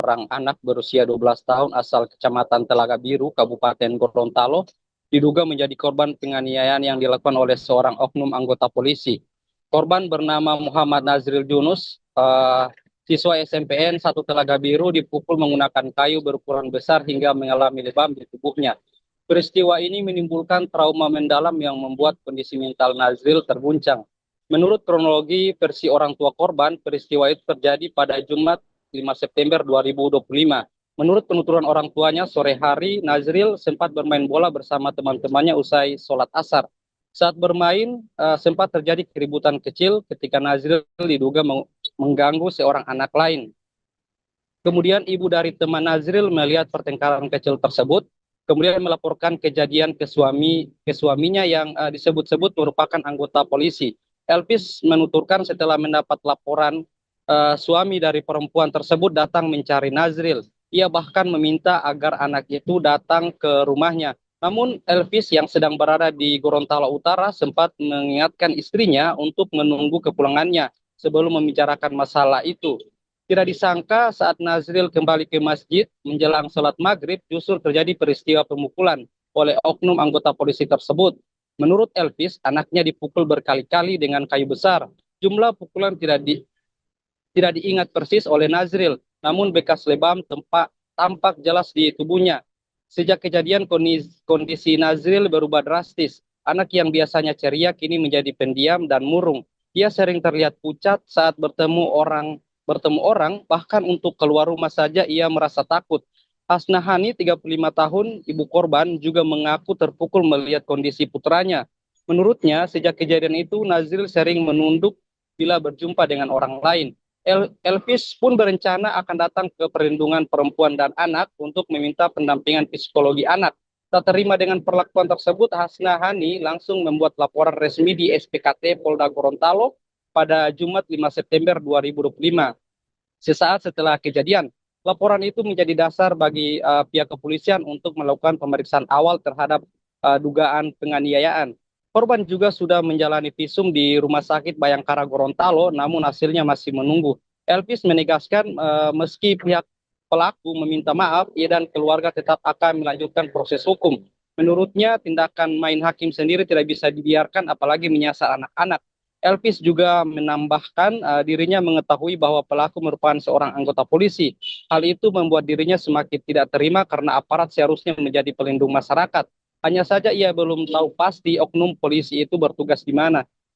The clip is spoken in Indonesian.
seorang anak berusia 12 tahun asal Kecamatan Telaga Biru, Kabupaten Gorontalo, diduga menjadi korban penganiayaan yang dilakukan oleh seorang oknum anggota polisi. Korban bernama Muhammad Nazril Yunus, siswa SMPN 1 Telaga Biru, dipukul menggunakan kayu berukuran besar hingga mengalami lebam di tubuhnya. Peristiwa ini menimbulkan trauma mendalam yang membuat kondisi mental Nazril terguncang. Menurut kronologi versi orang tua korban, peristiwa itu terjadi pada Jumat 5 September 2025. Menurut penuturan orang tuanya, sore hari Nazril sempat bermain bola bersama teman-temannya usai sholat asar. Saat bermain, sempat terjadi keributan kecil ketika Nazril diduga mengganggu seorang anak lain. Kemudian ibu dari teman Nazril melihat pertengkaran kecil tersebut, kemudian melaporkan kejadian ke suaminya yang disebut-sebut merupakan anggota polisi. Elvis menuturkan setelah mendapat laporan, suami dari perempuan tersebut datang mencari Nazril. Ia bahkan meminta agar anak itu datang ke rumahnya. Namun Elvis yang sedang berada di Gorontalo Utara sempat mengingatkan istrinya untuk menunggu kepulangannya sebelum membicarakan masalah itu. Tidak disangka saat Nazril kembali ke masjid menjelang sholat maghrib justru terjadi peristiwa pemukulan oleh oknum anggota polisi tersebut. Menurut Elvis, anaknya dipukul berkali-kali dengan kayu besar. Jumlah pukulan tidak diingat persis oleh Nazril, namun bekas lebam tampak jelas di tubuhnya. Sejak kejadian kondisi Nazril berubah drastis. Anak yang biasanya ceria kini menjadi pendiam dan murung. Dia sering terlihat pucat saat bertemu orang, bahkan untuk keluar rumah saja ia merasa takut. Hasnahani, 35 tahun, ibu korban, juga mengaku terpukul melihat kondisi putranya. Menurutnya, sejak kejadian itu, Nazril sering menunduk bila berjumpa dengan orang lain. Elvis pun berencana akan datang ke perlindungan perempuan dan anak untuk meminta pendampingan psikologi anak. Tak terima dengan perlakuan tersebut, Hasnahani langsung membuat laporan resmi di SPKT Polda Gorontalo pada Jumat 5 September 2025. Sesaat setelah kejadian, laporan itu menjadi dasar bagi pihak kepolisian untuk melakukan pemeriksaan awal terhadap dugaan penganiayaan. Korban juga sudah menjalani visum di Rumah Sakit Bayangkara Gorontalo, namun hasilnya masih menunggu. Elvis menegaskan meski pihak pelaku meminta maaf, ia dan keluarga tetap akan melanjutkan proses hukum. Menurutnya, tindakan main hakim sendiri tidak bisa dibiarkan, apalagi menyasar anak-anak. Elvis juga menambahkan dirinya mengetahui bahwa pelaku merupakan seorang anggota polisi. Hal itu membuat dirinya semakin tidak terima karena aparat seharusnya menjadi pelindung masyarakat. Hanya saja ia belum tahu pasti oknum polisi itu bertugas di mana.